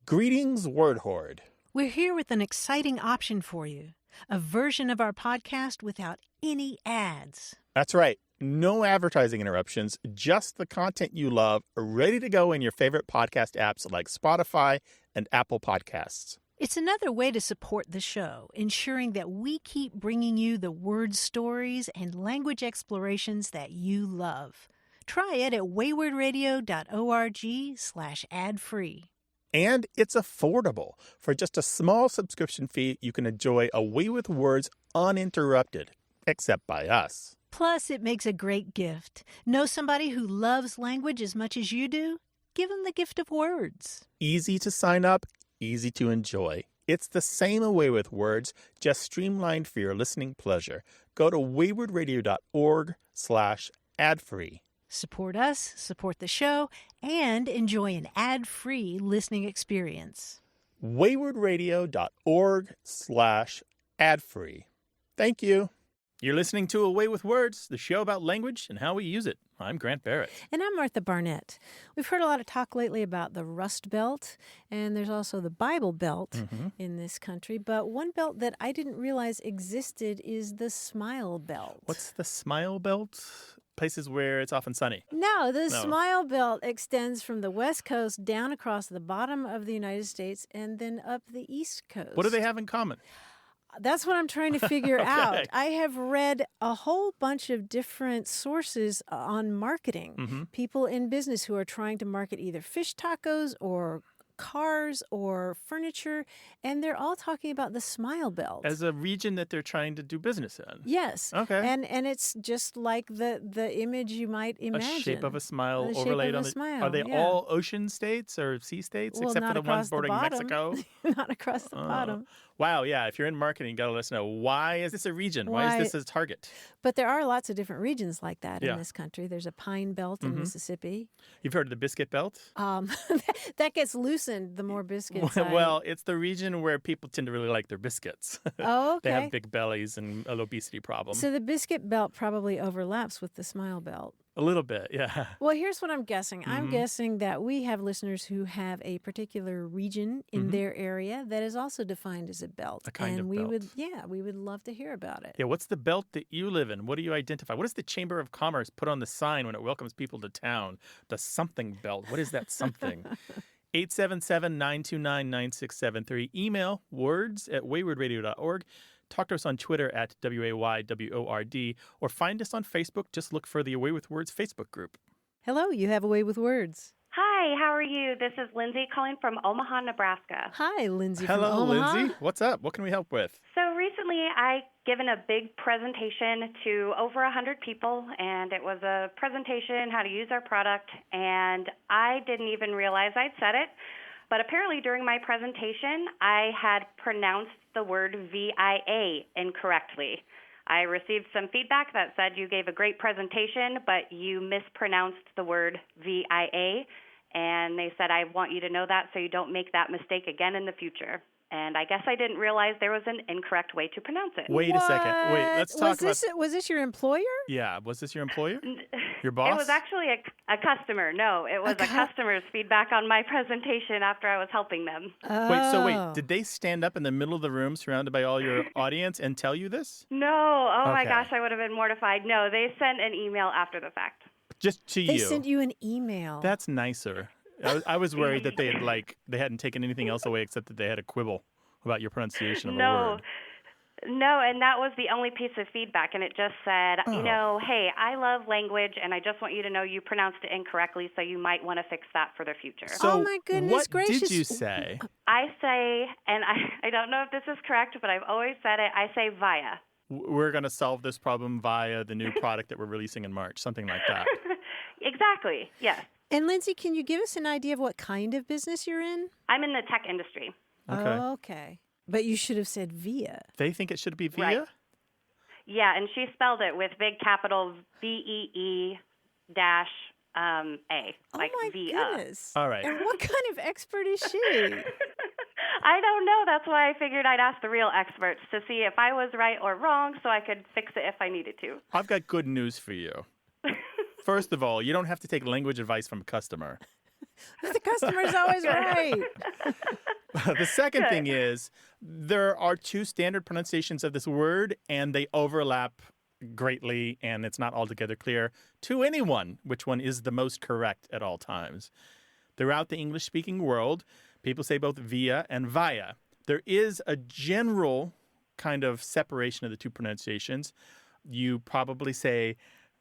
Greetings, Word Horde. We're here with an exciting option for you, a version of our podcast without any ads. That's right. No advertising interruptions, just the content you love, ready to go in your favorite podcast apps like Spotify and Apple Podcasts. It's another way to support the show, ensuring that we keep bringing you the word stories and language explorations that you love. Try it at waywardradio.org/ad-free. And it's affordable. For just a small subscription fee, you can enjoy A Way with Words uninterrupted, except by us. Plus, it makes a great gift. Know somebody who loves language as much as you do? Give them the gift of words. Easy to sign up, easy to enjoy. It's the same A Way with Words, just streamlined for your listening pleasure. Go to waywardradio.org/ad-free. Support us, support the show, and enjoy an ad-free listening experience. waywardradio.org/ad-free. Thank you. You're listening to A Way with Words, the show about language and how we use it. I'm Grant Barrett. And I'm Martha Barnett. We've heard a lot of talk lately about the Rust Belt, and there's also the Bible Belt in this country. But one belt that I didn't realize existed is the Smile Belt. What's the Smile Belt? Places where it's often sunny. No, the Smile Belt extends from the West Coast down across the bottom of the United States and then up the East Coast. What do they have in common? That's what I'm trying to figure out. I have read a whole bunch of different sources on marketing. People in business who are trying to market either fish tacos or cars or furniture, and they're all talking about the Smile Belt as a region that they're trying to do business in. Yes. Okay. And it's just like the image you might imagine. A shape of a smile The overlaid shape of on a it. smile, Are they yeah. all ocean states or sea states, Well, except for not the ones across the bordering bottom. Mexico? Not across the bottom. Wow, yeah. If you're in marketing, you got to let us know, why is this a region? Why is this a target? But there are lots of different regions like that Yeah. in this country. There's a pine belt in Mississippi. You've heard of the Biscuit Belt? That gets loosened the more biscuits. Well, it's the region where people tend to really like their biscuits. Oh, okay. They have big bellies and an obesity problem. So the Biscuit Belt probably overlaps with the Smile Belt. A little bit, yeah. Well, here's what I'm guessing. I'm guessing that we have listeners who have a particular region in their area that is also defined as a belt. A kind of we belt. we would love to hear about it. Yeah, what's the belt that you live in? What do you identify? What does the Chamber of Commerce put on the sign when it welcomes people to town? The something belt. What is that something? 877-929-9673. Email words@waywardradio.org. Talk to us on Twitter at WAYWORD, or find us on Facebook. Just look for the A Way with Words Facebook group. Hello, you have a way with words. Hi, how are you? This is Lindsay calling from Omaha, Nebraska. Hi, Lindsay Hello, from Omaha. Lindsay. What's up? What can we help with? So recently I given a big presentation to over 100 people, and it was a presentation how to use our product, and I didn't even realize I'd said it. But apparently during my presentation, I had pronounced the word VIA incorrectly. I received some feedback that said you gave a great presentation, but you mispronounced the word VIA, and they said, I want you to know that so you don't make that mistake again in the future. And I guess I didn't realize there was an incorrect way to pronounce it. Wait a second. Wait, let's talk about... Was this your employer? Yeah, was this your employer? Your boss? It was actually a customer. No, it was a customer's feedback on my presentation after I was helping them. Oh. Wait, did they stand up in the middle of the room surrounded by all your audience and tell you this? No. Oh, my Okay. gosh, I would have been mortified. No, they sent an email after the fact. Just to you? They sent you an email. That's nicer. I was worried that they hadn't taken anything else away except that they had a quibble about your pronunciation of a word. No, and that was the only piece of feedback, and it just said, hey, I love language, and I just want you to know you pronounced it incorrectly, so you might want to fix that for the future. So oh, my goodness gracious. What did you say? I say, and I don't know if this is correct, but I've always said it, I say via. We're going to solve this problem via the new product that we're releasing in March, something like that. Exactly, yes. And Lindsay, can you give us an idea of what kind of business you're in? I'm in the tech industry. Okay. Oh, okay. But you should have said via. They think it should be via? Right. Yeah, and she spelled it with big capital VEE dash A, like oh my via. goodness. All right. And what kind of expert is she? I don't know. That's why I figured I'd ask the real experts to see if I was right or wrong so I could fix it if I needed to. I've got good news for you. First of all, you don't have to take language advice from a customer. The customer's always right. The second Good. thing is there are two standard pronunciations of this word, and they overlap greatly, and it's not altogether clear to anyone which one is the most correct at all times. Throughout the English-speaking world, people say both via and via. There is a general kind of separation of the two pronunciations. You probably say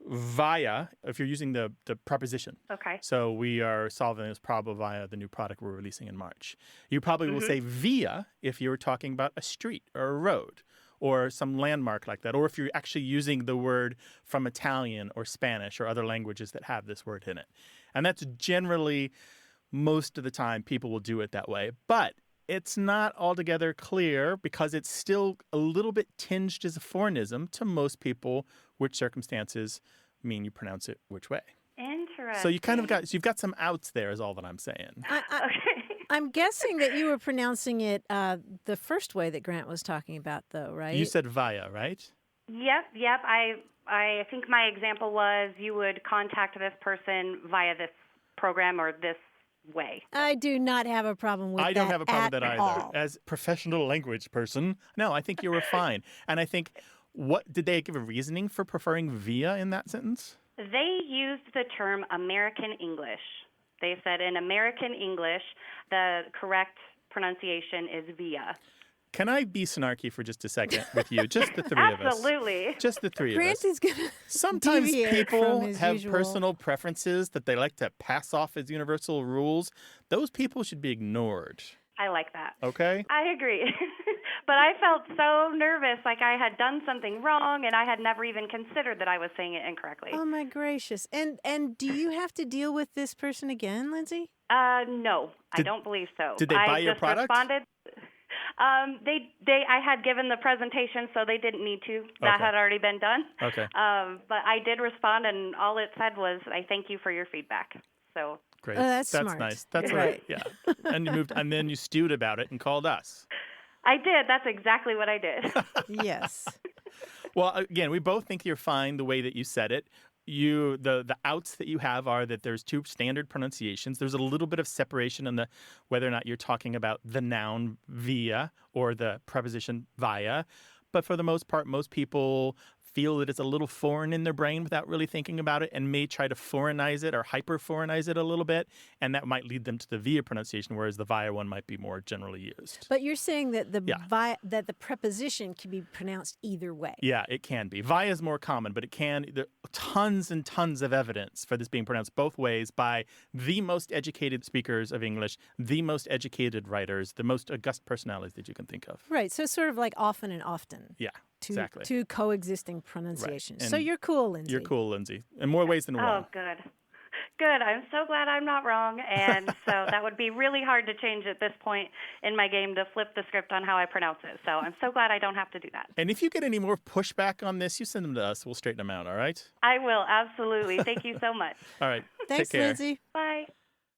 via if you're using the preposition. Okay. So we are solving this problem via the new product we're releasing in March. You probably will say via if you're talking about a street or a road or some landmark like that, or if you're actually using the word from Italian or Spanish or other languages that have this word in it. And that's generally, most of the time, people will do it that way. But it's not altogether clear because it's still a little bit tinged as a foreignism to most people, which circumstances mean you pronounce it which way. Interesting. So you kind of got, you've got some outs there is all that I'm saying. Okay. I'm guessing that you were pronouncing it the first way that Grant was talking about, though, right? You said via, right? Yep. I think my example was you would contact this person via this program or this way. I do not have a problem with that. I don't have a problem with that either. all. As a professional language person, no, I think you were fine. And I think, what did they give a reasoning for preferring via in that sentence? They used the term American English. They said in American English, the correct pronunciation is via. Can I be snarky for just a second with you? Just the three of us. Absolutely. Just the three Grant of us. is going to Sometimes deviate people from his have usual. personal preferences that they like to pass off as universal rules. Those people should be ignored. I like that. Okay? I agree. But I felt so nervous, like I had done something wrong, and I had never even considered that I was saying it incorrectly. Oh, my gracious. And do you have to deal with this person again, Lindsay? No, I don't believe so. Did they buy your product? Responded. I had given the presentation, so they didn't need to. That Okay. had already been done. Okay. But I did respond, and all it said was, "I thank you for your feedback." So. Great. Oh, that's smart. Nice. That's Right. Yeah. And you moved, and then you stewed about it and called us. I did. That's exactly what I did. Yes. Well, again, we both think you're fine the way that you said it. The outs that you have are that there's two standard pronunciations. There's a little bit of separation in the whether or not you're talking about the noun via or the preposition via. But for the most part, most people feel that it's a little foreign in their brain without really thinking about it and may try to foreignize it or hyper-foreignize it a little bit, and that might lead them to the via pronunciation, whereas the via one might be more generally used. But you're saying that Yeah. that the preposition can be pronounced either way. Yeah, it can be. Via is more common, but there are tons and tons of evidence for this being pronounced both ways by the most educated speakers of English, the most educated writers, the most august personalities that you can think of. Right. So it's sort of like often and often. Yeah, exactly. Two coexisting pronunciations. Right. So And you're cool, Lindsay. You're cool, Lindsay, in more ways than one. Oh, good. Good. I'm so glad I'm not wrong. And so that would be really hard to change at this point in my game to flip the script on how I pronounce it. So I'm so glad I don't have to do that. And if you get any more pushback on this, you send them to us. We'll straighten them out, all right? I will. Absolutely. Thank you so much. All right. Thanks, Take care. Lindsay. Bye.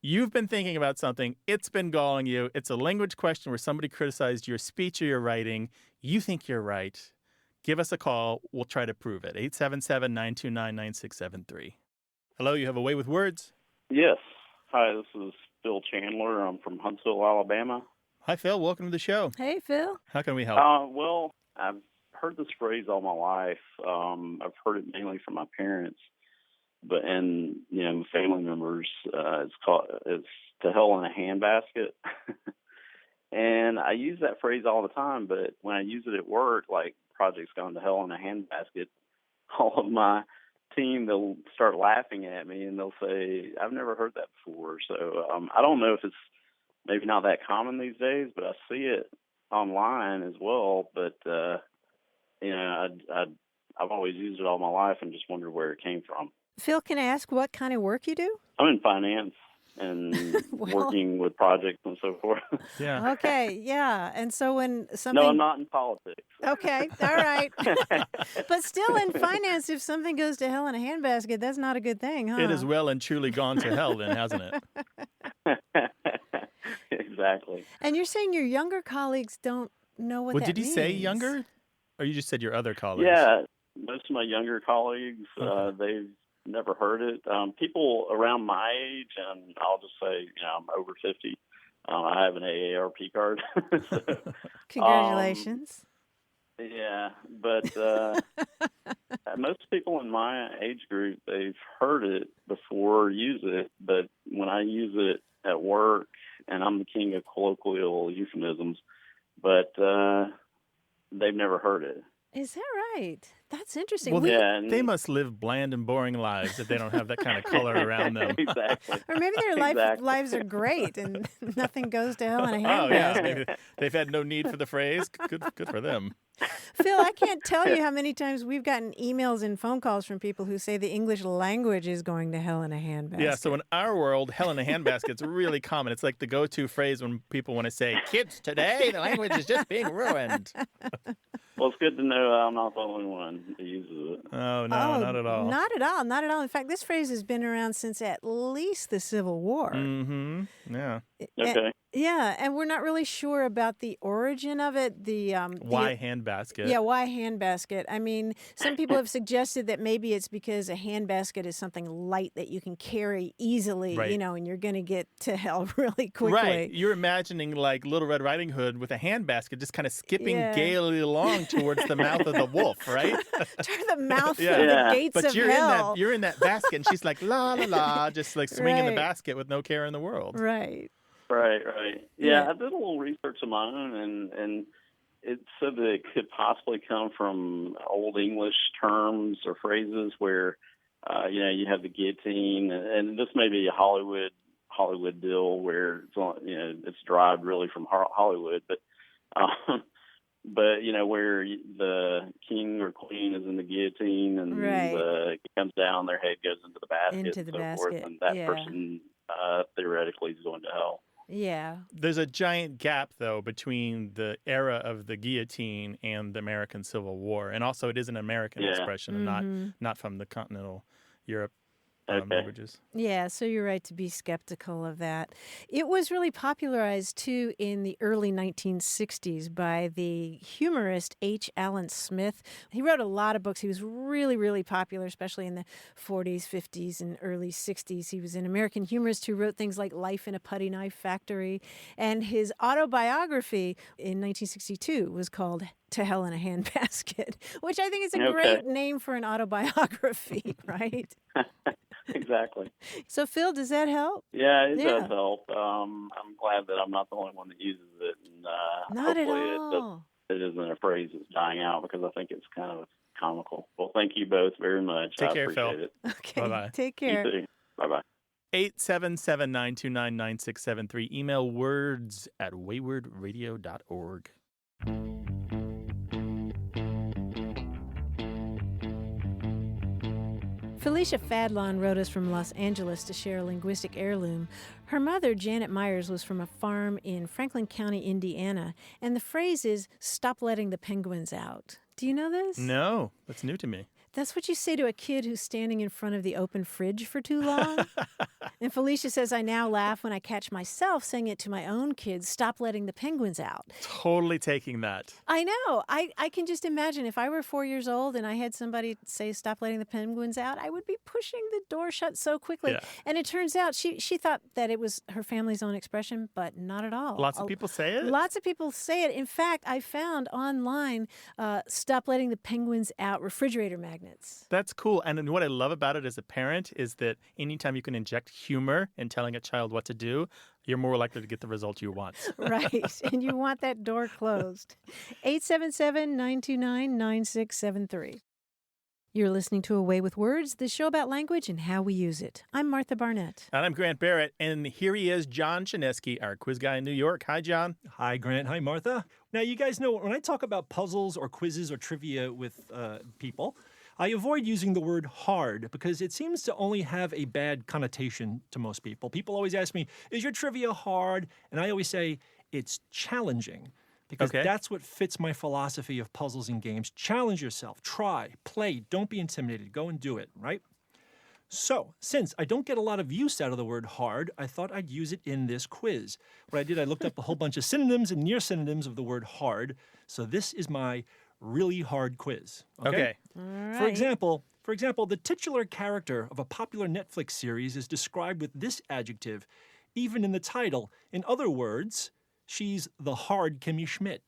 You've been thinking about something. It's been galling you. It's a language question where somebody criticized your speech or your writing. You think you're right. Give us a call. We'll try to prove it. 877-929-9673. Hello, you have a way with words? Yes. Hi, this is Phil Chandler. I'm from Huntsville, Alabama. Hi, Phil. Welcome to the show. Hey, Phil. How can we help? Well, I've heard this phrase all my life. I've heard it mainly from my parents, and family members. It's to hell in a handbasket. And I use that phrase all the time, but when I use it at work, like project's gone to hell in a handbasket, all of my team, they'll start laughing at me and they'll say, I've never heard that before. So I don't know if it's maybe not that common these days, but I see it online as well. But, I've always used it all my life and just wondered where it came from. Phil, can I ask what kind of work you do? I'm in finance and working with projects and so forth. Yeah. Okay, yeah. And so when something... No, I'm not in politics. Okay, all right. But still in finance, if something goes to hell in a handbasket, that's not a good thing, huh? It has well and truly gone to hell then, hasn't it? Exactly. And you're saying your younger colleagues don't know what that Did you means. say younger? Or you just said your other colleagues? Yeah, most of my younger colleagues, they've never heard it. People around my age, and I'll just say, I'm over 50, I have an AARP card. So, Congratulations. yeah, but most people in my age group, they've heard it before, use it, but when I use it at work, and I'm the king of colloquial euphemisms, but they've never heard it. Is that right? That's interesting. Well, Yeah, they must live bland and boring lives if they don't have that kind of color around them. Exactly. Or maybe their lives are great and nothing goes to hell in a handbasket. Oh, yeah. Maybe they've had no need for the phrase. Good for them. Phil, I can't tell you how many times we've gotten emails and phone calls from people who say the English language is going to hell in a handbasket. Yeah, so in our world, hell in a handbasket is really common. It's like the go-to phrase when people want to say, kids today, the language is just being ruined. Well, it's good to know I'm not the only one that uses it. Oh, no, not at all. Not at all. Not at all. In fact, this phrase has been around since at least the Civil War. Mm-hmm. Yeah. Okay. Yeah, and we're not really sure about the origin of it. Why handbasket? Yeah, why handbasket? I mean, some people have suggested that maybe it's because a handbasket is something light that you can carry easily, Right. and you're going to get to hell really quickly. Right. You're imagining like Little Red Riding Hood with a handbasket just kind of skipping gaily along towards the mouth of the wolf, right? Toward the mouth Yeah. of Yeah. the gates But of you're hell. you're in that basket, and she's like, la, la, la, just like swinging the Right. basket with no care in the world. Right. Right. Yeah, Yeah. I did a little research of my own, and it said that it could possibly come from Old English terms or phrases where, you have the guillotine, and this may be a Hollywood deal where it's derived really from Hollywood, but where the king or queen is in the guillotine and Right. it comes down, their head goes into the basket, Into the and so forth, basket, and that yeah. person theoretically is going to hell. Yeah. There's a giant gap, though, between the era of the guillotine and the American Civil War. And also, it is an American expression and not from the continental Europe languages. Yeah, so you're right to be skeptical of that. It was really popularized, too, in the early 1960s by the humorist H. Allen Smith. He wrote a lot of books. He was really, really popular, especially in the 40s, 50s, and early 60s. He was an American humorist who wrote things like Life in a Putty Knife Factory. And his autobiography in 1962 was called To Hell in a Handbasket, which I think is a great name for an autobiography, right? Exactly. So, Phil, does that help? Yeah, it does help. I'm glad that I'm not the only one that uses it, and Not at hopefully all. it isn't a phrase that's dying out, because I think it's kind of comical. Well, thank you both very much. Take I care, appreciate Phil. it. Okay. Bye-bye. Take care. You too. Bye-bye. 877-929-9673. Email words@waywardradio.org. Felicia Fadlon wrote us from Los Angeles to share a linguistic heirloom. Her mother, Janet Myers, was from a farm in Franklin County, Indiana, and the phrase is, stop letting the penguins out. Do you know this? No, that's new to me. That's what you say to a kid who's standing in front of the open fridge for too long. And Felicia says, I now laugh when I catch myself saying it to my own kids, stop letting the penguins out. Totally taking that. I know. I can just imagine if I were 4 years old and I had somebody say, stop letting the penguins out, I would be pushing the door shut so quickly. Yeah. And it turns out she thought that it was her family's own expression, but not at all. Lots of people say it? Lots of people say it. In fact, I found online, stop letting the penguins out refrigerator magnets. That's cool. And what I love about it as a parent is that anytime you can inject humor in telling a child what to do, you're more likely to get the result you want. Right. And you want that door closed. 877-929-9673. You're listening to A Way with Words, the show about language and how we use it. I'm Martha Barnett. And I'm Grant Barrett, and here he is, John Chinesky, our quiz guy in New York. Hi, John. Hi, Grant. Hi, Martha. Now, you guys know when I talk about puzzles or quizzes or trivia with people, I avoid using the word hard because it seems to only have a bad connotation to most people. People always ask me, is your trivia hard? And I always say, it's challenging. Because that's what fits my philosophy of puzzles and games. Challenge yourself. Try. Play. Don't be intimidated. Go and do it, right? So, since I don't get a lot of use out of the word hard, I thought I'd use it in this quiz. What I did, I looked up a whole bunch of synonyms and near synonyms of the word hard. So this is my really hard quiz. Okay. All right. For example, the titular character of a popular Netflix series is described with this adjective: even in the title. In other words, she's the hard Kimmy Schmidt.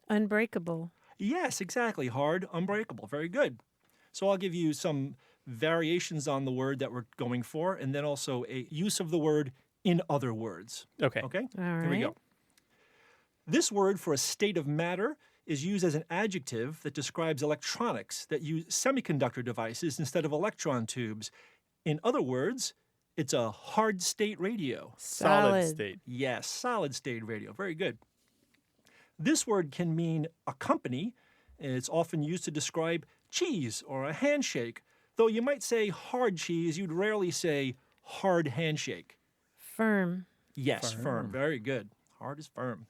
Unbreakable. Yes, exactly. Hard, unbreakable. Very good. So I'll give you some variations on the word that we're going for, and then also a use of the word in other words. Okay. Okay? All Here we right. go. This word for a state of matter is used as an adjective that describes electronics that use semiconductor devices instead of electron tubes. In other words, it's a hard state radio. Solid state. Yes, solid state radio. Very good. This word can mean a company, and it's often used to describe cheese or a handshake. Though you might say hard cheese, you'd rarely say hard handshake. Firm. Yes, firm. Very good. Hard is firm.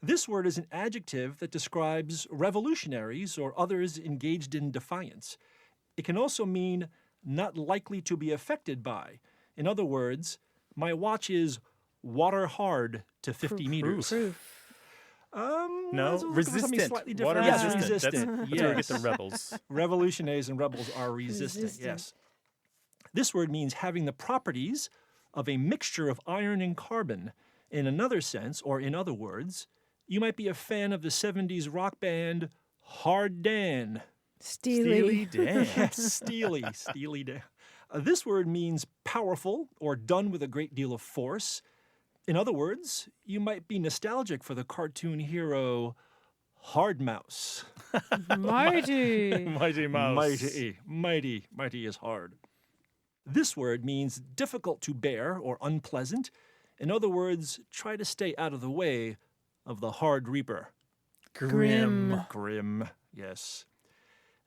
This word is an adjective that describes revolutionaries or others engaged in defiance. It can also mean not likely to be affected by. In other words, my watch is water hard to 50 meters. Proof. No, let's look for something resistant. slightly Water different. Yes, resistant. resistant. That's where we get the rebels. Revolutionaries and rebels are resistant. Resistant. Yes. This word means having the properties of a mixture of iron and carbon. In another sense, or in other words, you might be a fan of the 70s rock band Hard Dan. Steely. Dan. Yes, Steely Dan. This word means powerful or done with a great deal of force. In other words, you might be nostalgic for the cartoon hero Hard Mouse. Mighty. Mighty Mouse. Mighty is hard. This word means difficult to bear or unpleasant. In other words, try to stay out of the way of the hard reaper. Grim. Grim, yes.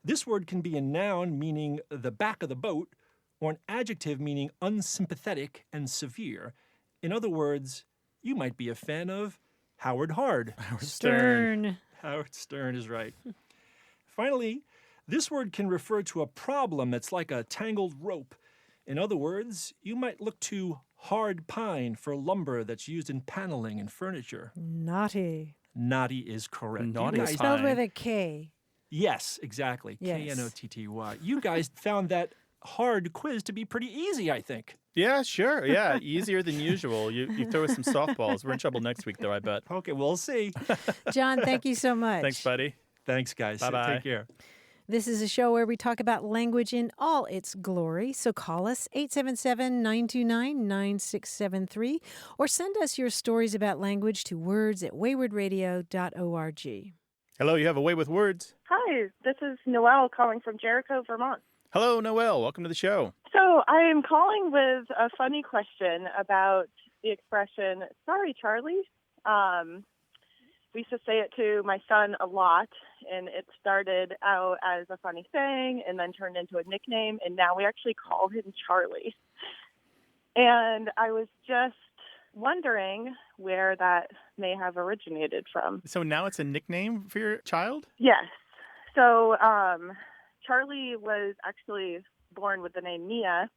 This word can be a noun meaning the back of the boat or an adjective meaning unsympathetic and severe. In other words, you might be a fan of Howard Hard. Stern. Howard Stern is right. Finally, this word can refer to a problem that's like a tangled rope. In other words, you might look to hard pine for lumber that's used in paneling and furniture. Naughty. Knotty is correct. You Knotty guys- is Spelled Pine. with a K. Yes, exactly. Yes. Knotty. You guys found that hard quiz to be pretty easy, I think. Yeah, sure. Yeah, easier than usual. You throw us some softballs. We're in trouble next week, though, I bet. Okay, we'll see. John, thank you so much. Thanks, buddy. Thanks, guys. Bye-bye. Take care. This is a show where we talk about language in all its glory. So call us 877-929-9673 or send us your stories about language to words@waywardradio.org. Hello, you have a way with words. Hi, this is Noelle calling from Jericho, Vermont. Hello, Noelle. Welcome to the show. So I am calling with a funny question about the expression, sorry, Charlie. We used to say it to my son a lot, and it started out as a funny thing and then turned into a nickname, and now we actually call him Charlie. And I was just wondering where that may have originated from. So now it's a nickname for your child? Yes. So Charlie was actually born with the name Mia,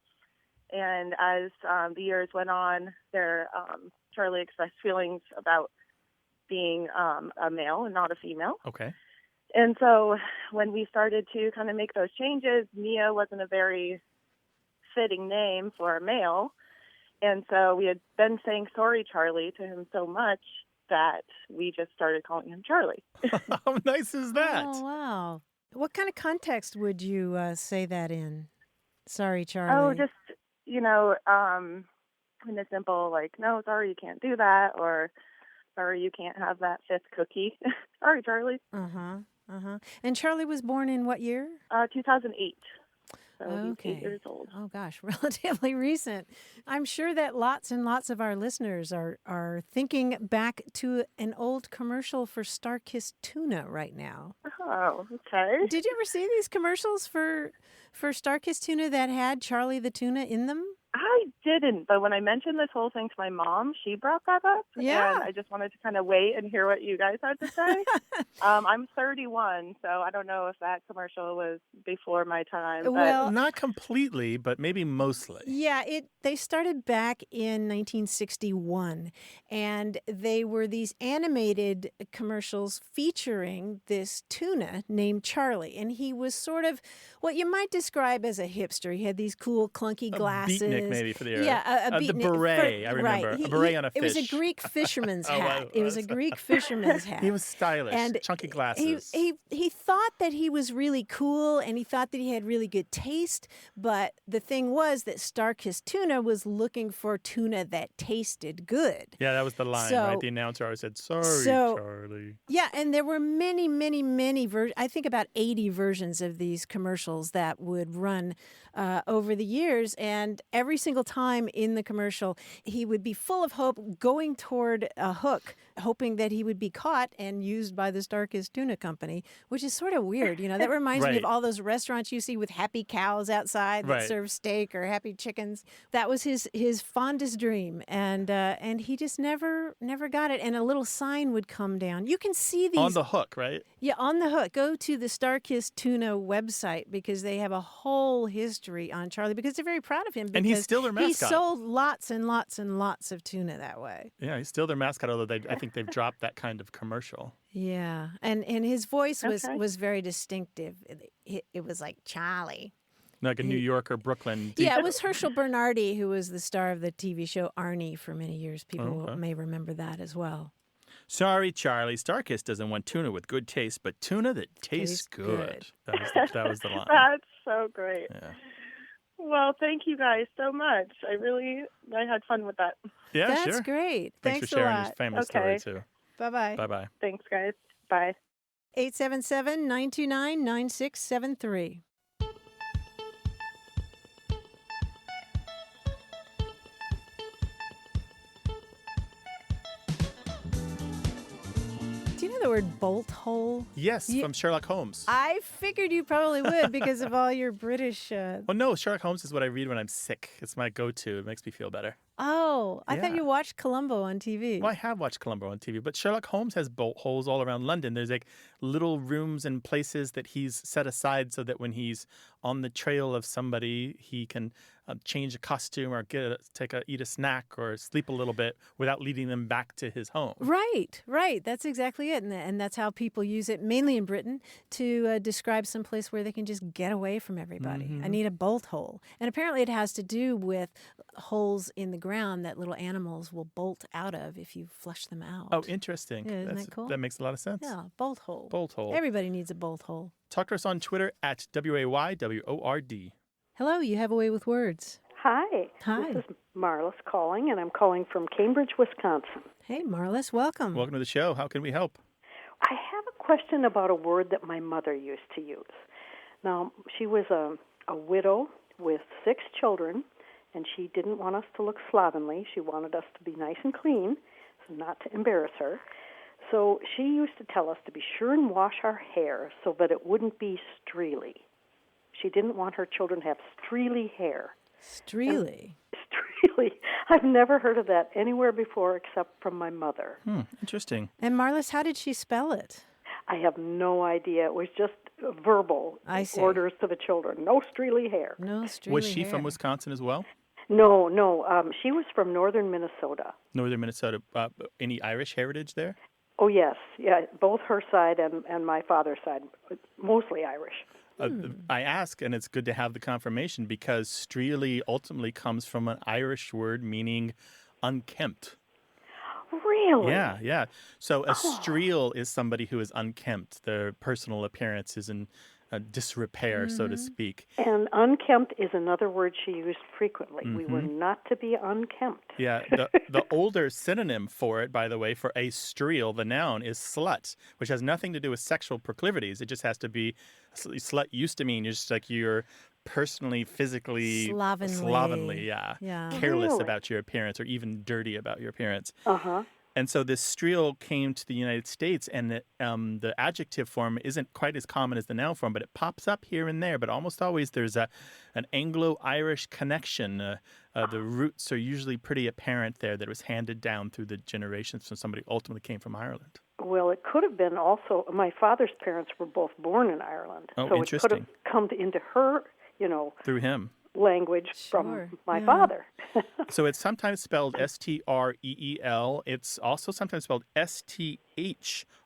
and as the years went on, Charlie expressed feelings about being a male and not a female. Okay. And so when we started to kind of make those changes, Mia wasn't a very fitting name for a male. And so we had been saying sorry, Charlie, to him so much that we just started calling him Charlie. How nice is that? Oh, wow. What kind of context would you say that in? Sorry, Charlie. Oh, just, in a simple, like, no, sorry, you can't do that, or sorry, you can't have that fifth cookie. Sorry, Charlie. And Charlie was born in what year? 2008. So Okay. he's 8 years old. Oh, gosh, relatively recent. I'm sure that lots and lots of our listeners are thinking back to an old commercial for Star-Kissed tuna right now. Oh, okay. Did you ever see these commercials for Star-Kissed tuna that had Charlie the tuna in them? I didn't, but when I mentioned this whole thing to my mom, she brought that up. Yeah. And I just wanted to kind of wait and hear what you guys had to say. I'm 31, so I don't know if that commercial was before my time. But Well, Not completely, but maybe mostly. Yeah, they started back in 1961, and they were these animated commercials featuring this tuna named Charlie, and he was sort of what you might describe as a hipster. He had these cool, clunky glasses. Beatnik maybe for the earlier. Yeah, the beret, I remember. Right. A beret on a fish. It was a Greek fisherman's Oh, hat. wow. It was a Greek fisherman's hat. He was stylish, And chunky glasses. he thought that he was really cool, and he thought that he had really good taste. But the thing was that Star-Kissed Tuna was looking for tuna that tasted good. Yeah, that was the line, So- right? The announcer always said, "Sorry, So- Charlie." Yeah, and there were many, many, many versions. I think about 80 versions of these commercials that would run over the years. And every single time in the commercial, he would be full of hope, going toward a hook, hoping that he would be caught and used by the Star-Kissed Tuna Company, which is sort of weird. You know, that reminds me of Right. all those restaurants you see with happy cows outside that Right. serve steak or happy chickens. That was his fondest dream, and he just never got it. And a little sign would come down. You can see these On the hook, right? yeah, on the hook. Go to the Star-Kissed Tuna website because they have a whole history on Charlie because they're very proud of him. And he's because still their He mascot. sold lots and lots and lots of tuna that way. Yeah, he's still their mascot, although I think they've dropped that kind of commercial. Yeah, and his voice Okay. was very distinctive. It was like Charlie. Like a New York or Brooklyn. Yeah, it was Herschel Bernardi who was the star of the TV show Arnie for many years. People Okay. may remember that as well. Sorry, Charlie. Star-Kissed doesn't want tuna with good taste, but tuna that tastes Tastes good. good. That was the line. That's so great. Yeah. Well, thank you guys so much. I had fun with that. Yeah, That's sure. great. Thanks for a sharing your lot. family Okay. story, too. Bye-bye. Bye-bye. Thanks, guys. Bye. 877-929-9673. Do you know the word bolt hole? Yes, You- from Sherlock Holmes. I figured you probably would because of all your British. Oh, no, Sherlock Holmes is what I read when I'm sick. It's my go-to. It makes me feel better. Oh, I thought Yeah. you watched Columbo on TV. Well, I have watched Columbo on TV, but Sherlock Holmes has bolt holes all around London. There's like little rooms and places that he's set aside so that when he's on the trail of somebody, he can change a costume or eat a snack or sleep a little bit without leading them back to his home. Right. That's exactly it. And that's how people use it, mainly in Britain, to describe some place where they can just get away from everybody. Mm-hmm. I need a bolt hole. And apparently it has to do with holes in the ground that little animals will bolt out of if you flush them out. Oh, interesting. Yeah, isn't that cool? That makes a lot of sense. Yeah, bolt hole. Bolt hole. Everybody needs a bolt hole. Talk to us on Twitter at WAYWORD. Hello, you have a way with words. Hi. Hi. This is Marlis calling, and I'm calling from Cambridge, Wisconsin. Hey, Marlis, welcome. Welcome to the show. How can we help? I have a question about a word that my mother used to use. Now, she was a widow with 6 children, and she didn't want us to look slovenly. She wanted us to be nice and clean, so not to embarrass her. So she used to tell us to be sure and wash our hair so that it wouldn't be streely. She didn't want her children to have streely hair. Streely. Streely. I've never heard of that anywhere before except from my mother. Interesting. And Marlis, how did she spell it? I have no idea. It was just verbal I see. orders to the children. No streely hair. No, streely Was she hair. from Wisconsin as well? No. She was from northern Minnesota. Northern Minnesota. Any Irish heritage there? Oh, yes. Yeah, both her side and my father's side, mostly Irish. I ask, and it's good to have the confirmation because streely ultimately comes from an Irish word meaning unkempt. Really? Yeah. So a streel is somebody who is unkempt. Their personal appearance is in disrepair, so to speak. And unkempt is another word she used frequently. We were not to be unkempt. Yeah, the older synonym for it, by the way, for a streel, the noun, is slut, which has nothing to do with sexual proclivities. It just has to be, slut used to mean just like you're personally, physically, slovenly, Yeah. careless Really? about your appearance or even dirty about your appearance. Uh-huh. And so this streel came to the United States, and the adjective form isn't quite as common as the noun form, but it pops up here and there. But almost always there's an Anglo-Irish connection. The roots are usually pretty apparent there that it was handed down through the generations from somebody who ultimately came from Ireland. Well, it could have been also, my father's parents were both born in Ireland. Oh, so interesting. it could have come into her, Through him. language Sure, from my yeah. father. So it's sometimes spelled S-T-R-E-E-L. It's also sometimes spelled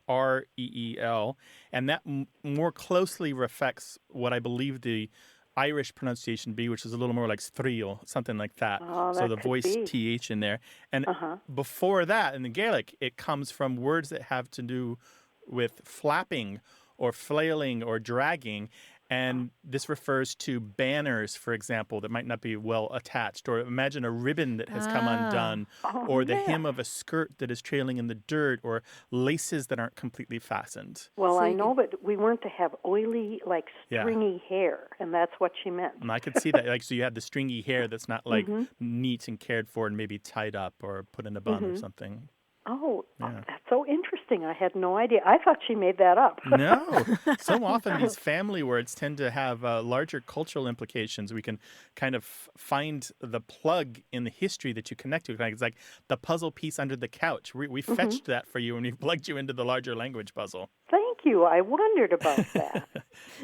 S-T-H-R-E-E-L. And that more closely reflects what I believe the Irish pronunciation B, which is a little more like streel, something like that. Oh, So that the could voice be. TH in there. And Uh-huh. before that, in the Gaelic, it comes from words that have to do with flapping or flailing or dragging. And this refers to banners, for example, that might not be well attached. Or imagine a ribbon that has come undone, Oh, or the yeah. hem of a skirt that is trailing in the dirt, or laces that aren't completely fastened. Well, So I you know, but we weren't to have oily, like Yeah. stringy hair, and that's what she meant. And I could see that. Like, so you have the stringy hair that's not like Mm-hmm. neat and cared for and maybe tied up or put in a bun or something. Oh, Yeah. that's so interesting. I had no idea. I thought she made that up. No. So often these family words tend to have larger cultural implications. We can kind of find the plug in the history that you connect to. Like, it's like the puzzle piece under the couch. We fetched that for you and we plugged you into the larger language puzzle. Thank you. I wondered about that.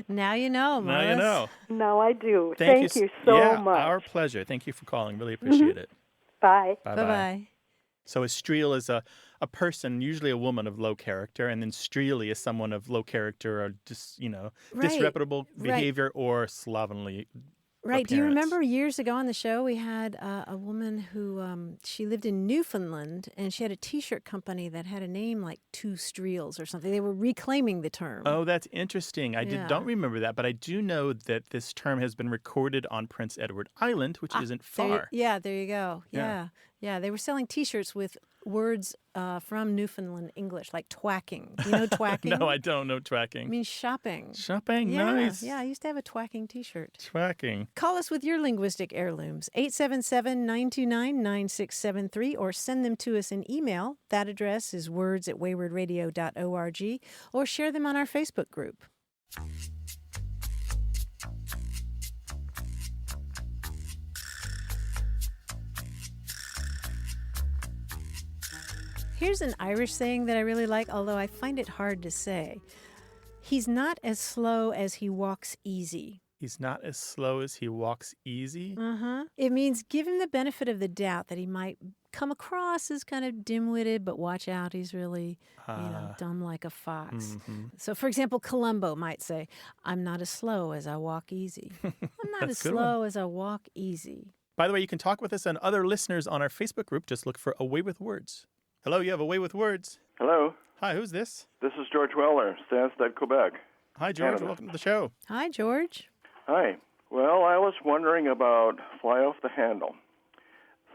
Now you know, Now Melissa. you know. Now I do. Thank you so yeah, much. Our pleasure. Thank you for calling. Really appreciate it. Bye. Bye-bye. Bye-bye. So a streel is a person, usually a woman of low character, and then streely is someone of low character or just, Right, disreputable right. behavior or slovenly Right. Do you appearance. remember years ago on the show we had a woman who she lived in Newfoundland and she had a T-shirt company that had a name like Two Streels or something. They were reclaiming the term. Oh, that's interesting. I Yeah. don't remember that, but I do know that this term has been recorded on Prince Edward Island, which isn't far. There you go. Yeah. Yeah. They were selling T-shirts with words from Newfoundland English, like twacking. Do you know twacking? No, I don't know twacking. It means shopping. Shopping, Yeah, nice. yeah. I used to have a twacking T-shirt. Twacking. Call us with your linguistic heirlooms, 877-929-9673, or send them to us in email. That address is words@waywardradio.org, or share them on our Facebook group. Here's an Irish saying that I really like, although I find it hard to say. He's not as slow as he walks easy. He's not as slow as he walks easy. It means give him the benefit of the doubt that he might come across as kind of dim-witted, but watch out, he's really, dumb like a fox. So, for example, Columbo might say, I'm not as slow as I walk easy. I'm not as That's a good one. slow as I walk easy. By the way, you can talk with us and other listeners on our Facebook group. Just look for A Way with Words. Hello, you have A Way with Words. Hello, Hi, who's this? this is George Weller, Stansted, Quebec. Hi, George. Canada. Welcome to the show. Hi, George. Hi. Well, I was wondering about fly off the handle.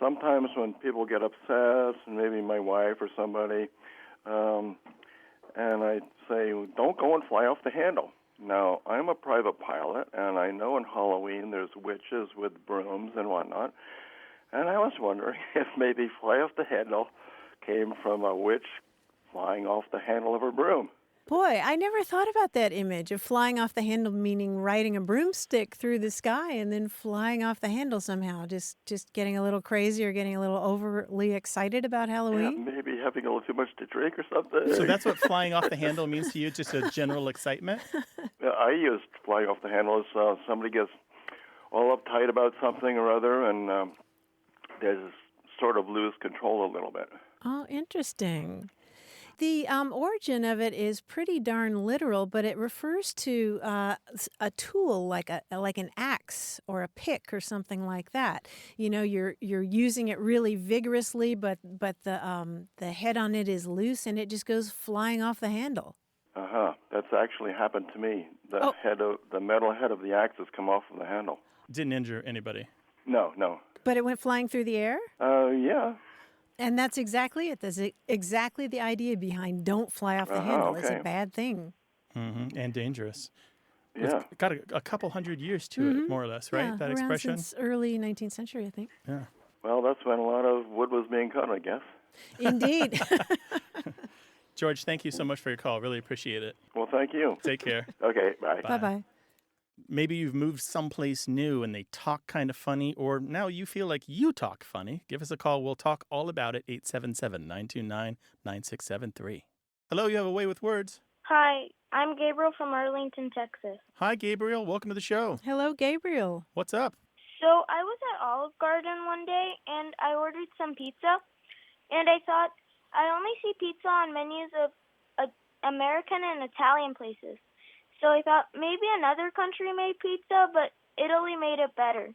Sometimes when people get upset, maybe my wife or somebody, and I say, don't go and fly off the handle. Now, I'm a private pilot, and I know in Halloween there's witches with brooms and whatnot, and I was wondering if maybe fly off the handle came from a witch flying off the handle of her broom. Boy, I never thought about that image of flying off the handle, meaning riding a broomstick through the sky and then flying off the handle somehow, just getting a little crazy or getting a little overly excited about Yeah, Halloween. maybe having a little too much to drink or something. So that's what flying off the handle means to you, just a general excitement? I used flying off the handle as somebody gets all uptight about something or other, and they just sort of lose control a little bit. Oh, interesting. The origin of it is pretty darn literal, but it refers to a tool like an axe or a pick or something like that. You know, you're using it really vigorously, but the head on it is loose and it just goes flying off the handle. That's actually happened to me. The metal head of the axe has come off of the handle. Didn't injure anybody. No. But it went flying through the air? Yeah. And that's exactly it. That's exactly the idea behind don't fly off the handle. It's a okay. bad thing. And dangerous. Yeah. It's got a couple hundred years to it, more or less, right? Yeah, That around expression? since early 19th century, I think. Yeah. Well, that's when a lot of wood was being cut, I guess. Indeed. George, thank you so much for your call. Really appreciate it. Well, thank you. Take care. Okay, bye. Bye-bye. Maybe you've moved someplace new and they talk kind of funny, or now you feel like you talk funny. Give us a call. We'll talk all about it. 877-929-9673. Hello, you have A Way with Words. Hi, I'm Gabriel from Arlington, Texas. Hi, Gabriel. Welcome to the show. Hello, Gabriel. What's up? So I was at Olive Garden one day, and I ordered some pizza, and I thought I only see pizza on menus of American and Italian places. So I thought maybe another country made pizza, but Italy made it better.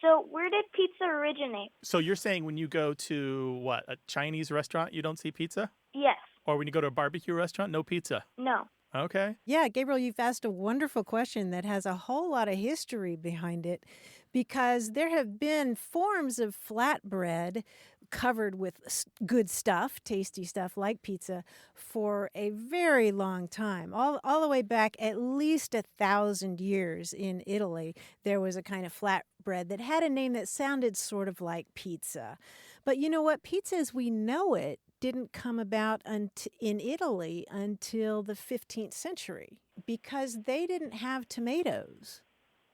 So where did pizza originate? So you're saying when you go to, what, a Chinese restaurant, you don't see pizza? Yes. Or when you go to a barbecue restaurant, no pizza? No. Okay. Yeah, Gabriel, you've asked a wonderful question that has a whole lot of history behind it, because there have been forms of flatbread covered with good stuff, tasty stuff like pizza, for a very long time. All the way back at least 1,000 years in Italy, there was a kind of flatbread that had a name that sounded sort of like pizza. But you know what? Pizza as we know it didn't come about in Italy until the 15th century, because they didn't have tomatoes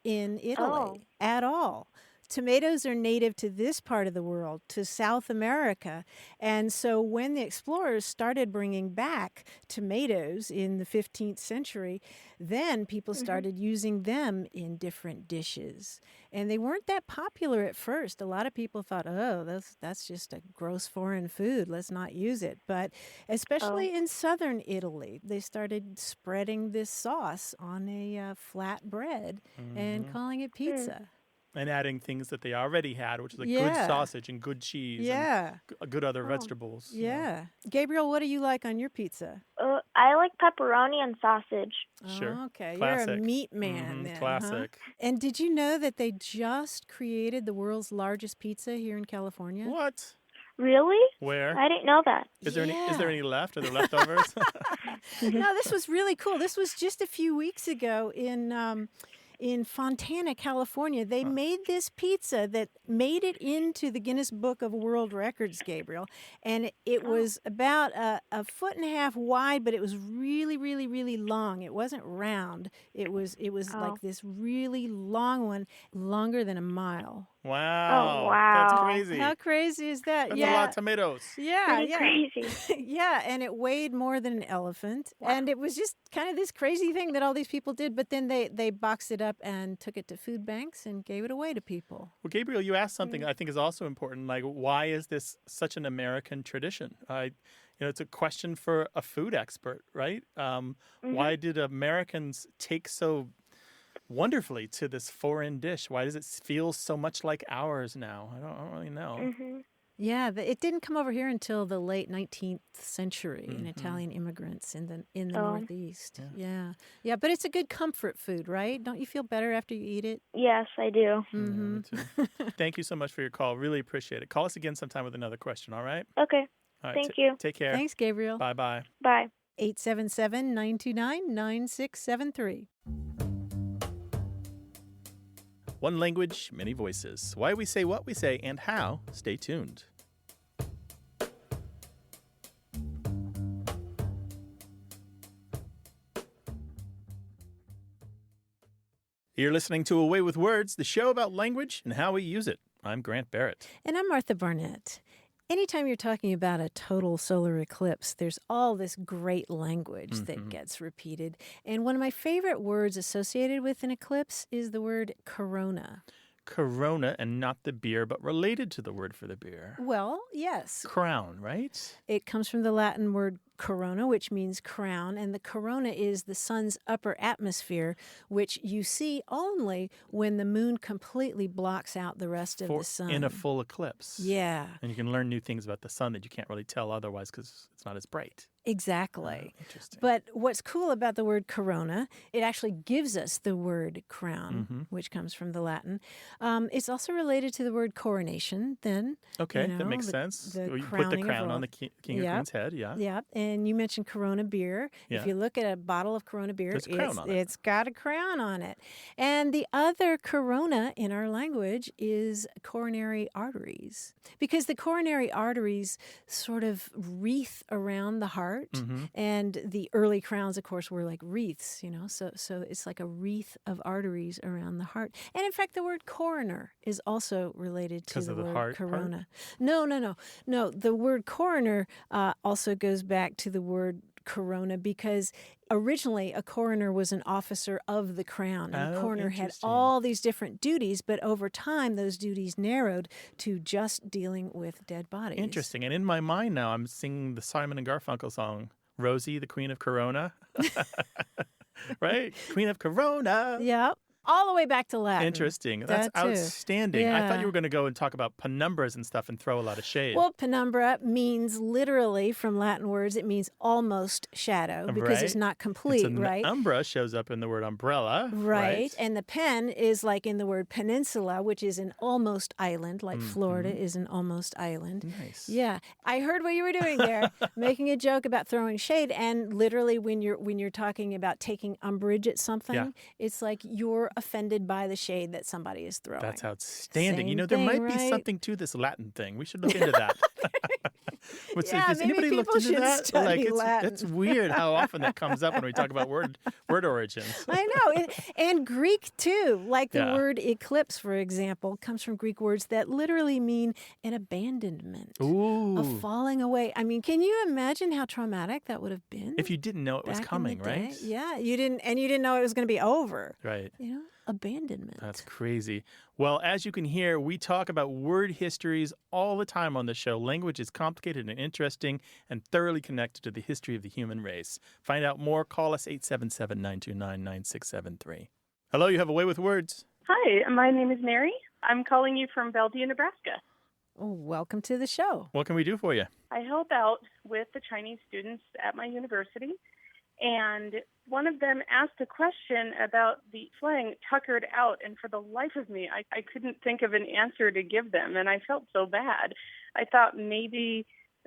in Italy at all. Tomatoes are native to this part of the world, to South America. And so when the explorers started bringing back tomatoes in the 15th century, then people started using them in different dishes. And they weren't that popular at first. A lot of people thought, oh, that's just a gross foreign food. Let's not use it. But especially in southern Italy, they started spreading this sauce on a flat bread and calling it pizza. And adding things that they already had, which is like good sausage and good cheese and good other vegetables. Yeah. Gabriel, what do you like on your pizza? I like pepperoni and sausage. Sure. Oh, okay. Classic. You're a meat man then. Classic. Huh? And did you know that they just created the world's largest pizza here in California? What? Really? Where? I didn't know that. Is there any left? Are there leftovers? No, this was really cool. This was just a few weeks ago in Fontana, California. They made this pizza that made it into the Guinness Book of World Records, Gabriel. And it was about a 1.5 feet wide, but it was really, really, really long. It wasn't round. It was like this really long one, longer than a mile. Wow. Oh, wow. That's crazy. How crazy is that? That's a lot of tomatoes. Yeah, Crazy. yeah, and it weighed more than an elephant. Wow. And it was just kind of this crazy thing that all these people did. But then they boxed it up and took it to food banks and gave it away to people. Well, Gabriel, you asked something I think is also important. Like, why is this such an American tradition? It's a question for a food expert, right? Why did Americans take so wonderfully to this foreign dish? Why does it feel so much like ours now? I don't really know. Yeah, it didn't come over here until the late 19th century in Italian immigrants in the Northeast. Yeah, but it's a good comfort food, right? Don't you feel better after you eat it? Yes, I do. Yeah, me too. Thank you so much for your call. Really appreciate it. Call us again sometime with another question, all right? Okay. All right, Thank you. Take care. Thanks, Gabriel. Bye-bye. Bye. 877-929-9673. One language, many voices. Why we say what we say and how. Stay tuned. You're listening to Away with Words, the show about language and how we use it. I'm Grant Barrett. And I'm Martha Barnett. Anytime you're talking about a total solar eclipse, there's all this great language that gets repeated. And one of my favorite words associated with an eclipse is the word corona. Corona, and not the beer, but related to the word for the beer. Well, yes. Crown, right? It comes from the Latin word corona, which means crown, and the corona is the sun's upper atmosphere, which you see only when the moon completely blocks out the rest of the sun. In a full eclipse. Yeah. And you can learn new things about the sun that you can't really tell otherwise because it's not as bright. Exactly. Interesting. But what's cool about the word corona, it actually gives us the word crown, which comes from the Latin. It's also related to the word coronation then. Okay, that makes sense. You put the crown on the king or queen's head, yeah. Yeah, and you mentioned Corona beer. Yeah. If you look at a bottle of Corona beer, it's got a crown on it. And the other corona in our language is coronary arteries, because the coronary arteries sort of wreath around the heart. And the early crowns, of course, were like wreaths, so it's like a wreath of arteries around the heart. And in fact, the word coroner is also related to the word heart corona. No. The word coroner also goes back to the word corona, because originally a coroner was an officer of the crown, and the coroner had all these different duties, but over time those duties narrowed to just dealing with dead bodies. Interesting. And in my mind now, I'm singing the Simon and Garfunkel song, Rosie, the Queen of Corona. Right? Queen of Corona. Yeah. all the way back to Latin. Interesting. That's That too. outstanding. I thought Yeah. you were going to go and talk about penumbras and stuff and throw a lot of shade. Well, penumbra means literally, from Latin words, it means almost shadow because it's Right. not complete, right? Umbra shows up in the word umbrella. Right. And the pen is like in the word peninsula, which is an almost island, like Florida is an almost island. Nice. Yeah. I heard what you were doing there, making a joke about throwing shade. And literally when you're talking about taking umbrage at something, it's like you're offended by the shade that somebody is throwing. That's outstanding. Same There thing, might be right? something to this Latin thing. We should look into that. Has maybe anybody looked people into should that? study Latin. It's weird how often that comes up when we talk about word origins. I know. And Greek, too. Like the Yeah. word eclipse, for example, comes from Greek words that literally mean an abandonment, Ooh. a falling away. I mean, can you imagine how traumatic that would have been? If you didn't know it was back in coming, the day? right? Yeah, you didn't know it was going to be over. Right. Abandonment. That's crazy. Well, as you can hear, we talk about word histories all the time on the show. Language is complicated and interesting and thoroughly connected to the history of the human race. Find out more. Call us 877-929-9673. Hello, you have a way with words. Hi, my name is Mary. I'm calling you from Bellevue, Nebraska. Oh, welcome to the show. What can we do for you? I help out with the Chinese students at my university, and one of them asked a question about the slang tuckered out, and for the life of me, I couldn't think of an answer to give them, and I felt so bad. I thought maybe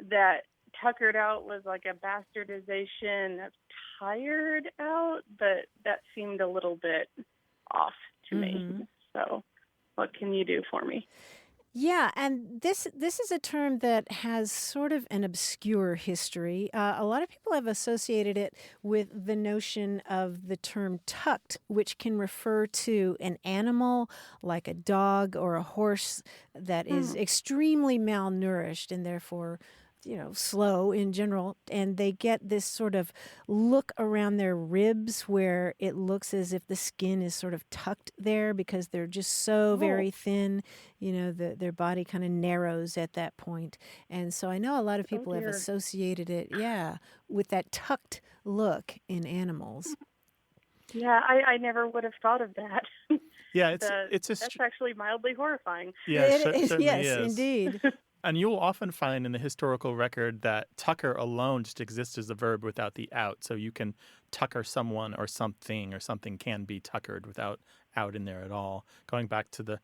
that tuckered out was like a bastardization of tired out, but that seemed a little bit off to me. So what can you do for me? Yeah, and this is a term that has sort of an obscure history. A lot of people have associated it with the notion of the term tucked, which can refer to an animal like a dog or a horse that is extremely malnourished and therefore slow in general, and they get this sort of look around their ribs where it looks as if the skin is sort of tucked there because they're just so very thin. Their body kind of narrows at that point. And so I know a lot of people have associated it, with that tucked look in animals. Yeah, I never would have thought of that. Yeah, that's actually mildly horrifying. Yeah, it certainly yes, is. Indeed. And you'll often find in the historical record that tucker alone just exists as a verb without the out. So you can tucker someone or something can be tuckered without out in there at all, going back to the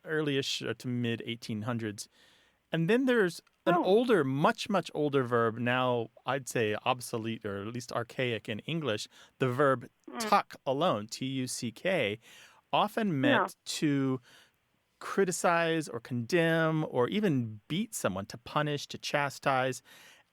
early-ish to mid-1800s. And then there's an older, much, much older verb, now I'd say obsolete or at least archaic in English, the verb tuck alone, T-U-C-K, often meant to criticize or condemn or even beat someone, to punish, to chastise.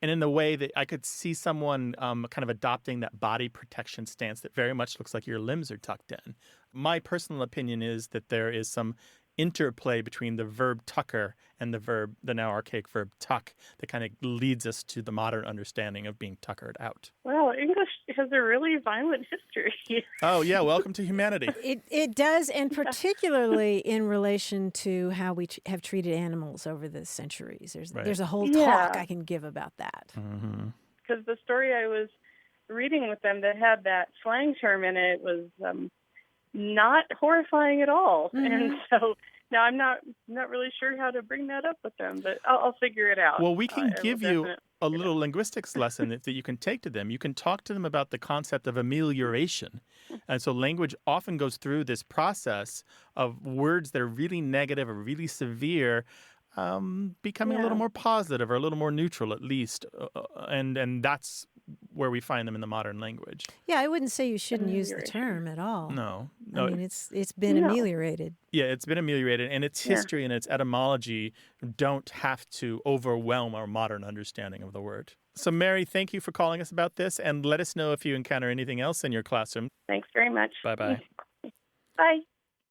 And in the way that I could see someone kind of adopting that body protection stance that very much looks like your limbs are tucked in. My personal opinion is that there is some interplay between the verb tucker and the now archaic verb tuck that kind of leads us to the modern understanding of being tuckered out. Well, English has a really violent history. Oh, yeah. Welcome to humanity. It does, and particularly in relation to how we have treated animals over the centuries. There's a whole talk I can give about that. Because the story I was reading with them that had that slang term in it was not horrifying at all. And so now I'm not really sure how to bring that up with them, but I'll figure it out. Well, we can give you a little linguistics lesson that you can take to them. You can talk to them about the concept of amelioration. And so language often goes through this process of words that are really negative or really severe becoming a little more positive or a little more neutral at least. And that's where we find them in the modern language. Yeah, I wouldn't say you shouldn't use the term at all. No. I mean, it's been ameliorated. Yeah, it's been ameliorated, and its history and its etymology don't have to overwhelm our modern understanding of the word. So, Mary, thank you for calling us about this, and let us know if you encounter anything else in your classroom. Thanks very much. Bye-bye. Bye.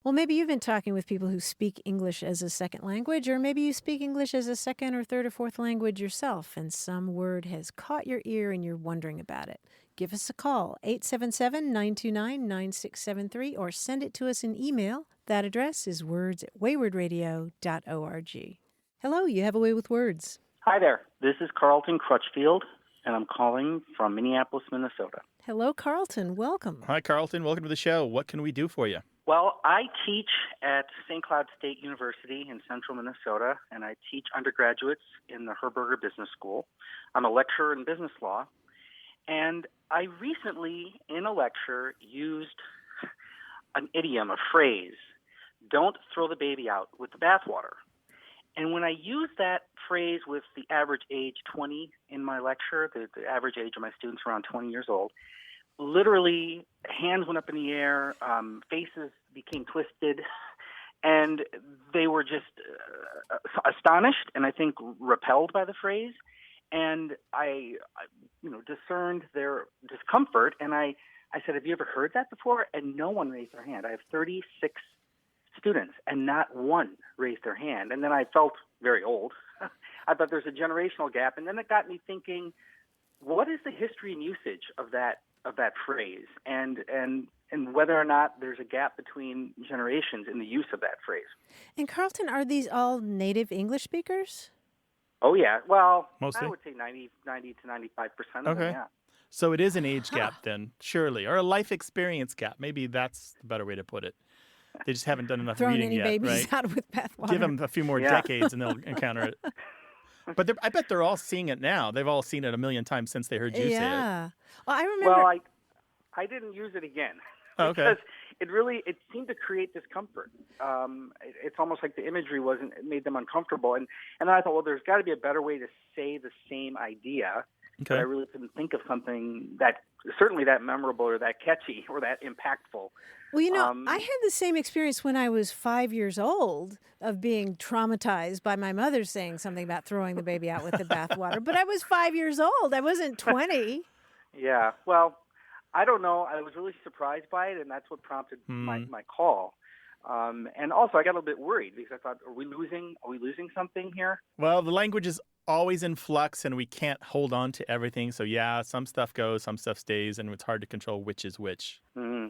Well, maybe you've been talking with people who speak English as a second language, or maybe you speak English as a second or third or fourth language yourself, and some word has caught your ear and you're wondering about it. Give us a call, 877-929-9673, or send it to us in email. That address is words@waywardradio.org. Hello, you have a way with words. Hi there. This is Carlton Crutchfield, and I'm calling from Minneapolis, Minnesota. Hello, Carlton. Welcome. Hi, Carlton. Welcome to the show. What can we do for you? Well, I teach at St. Cloud State University in central Minnesota, and I teach undergraduates in the Herberger Business School. I'm a lecturer in business law, and I recently, in a lecture, used an idiom, a phrase, don't throw the baby out with the bathwater. And when I used that phrase with the average age 20 in my lecture, the average age of my students around 20 years old, literally hands went up in the air, faces became twisted, and they were just astonished and I think repelled by the phrase. And I discerned their discomfort, and I said, have you ever heard that before? And no one raised their hand. I have 36 students, and not one raised their hand. And then I felt very old. I thought there's a generational gap. And then it got me thinking, what is the history and usage of that phrase, and whether or not there's a gap between generations in the use of that phrase. And Carlton, are these all native English speakers? Oh, yeah. Well, mostly? I would say 90 to 95% of them, yeah. So it is an age gap then, surely, or a life experience gap. Maybe that's the better way to put it. They just haven't done enough reading any yet, babies right? out with bathwater. Give them a few more decades and they'll encounter it. But I bet they're all seeing it now. They've all seen it a million times since they heard you say it. Yeah. Well, I remember. Well, I didn't use it again. Okay. Because it seemed to create discomfort. It's almost like the imagery it made them uncomfortable. And then I thought, well, there's got to be a better way to say the same idea. Okay. But I really couldn't think of something that certainly that memorable or that catchy or that impactful. Well, I had the same experience when I was 5 years old of being traumatized by my mother saying something about throwing the baby out with the bathwater. But I was 5 years old. I wasn't 20. Yeah. Well, I don't know. I was really surprised by it, and that's what prompted my call. And also, I got a little bit worried because I thought, are we losing something here? Well, the language is always in flux, and we can't hold on to everything. So, yeah, some stuff goes, some stuff stays, and it's hard to control which is which. Mm-hmm.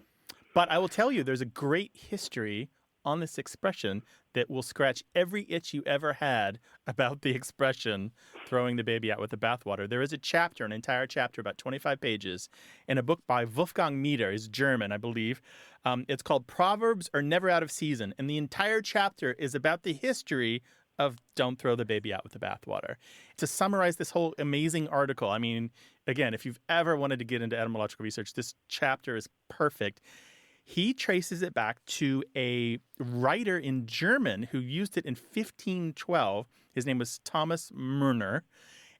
But I will tell you, there's a great history on this expression that will scratch every itch you ever had about the expression throwing the baby out with the bathwater. There is a chapter, an entire chapter, about 25 pages, in a book by Wolfgang Mieder. He's German, I believe. It's called Proverbs Are Never Out of Season. And the entire chapter is about the history of don't throw the baby out with the bathwater. To summarize this whole amazing article, I mean, again, if you've ever wanted to get into etymological research, this chapter is perfect. He traces it back to a writer in German who used it in 1512. His name was Thomas Murner.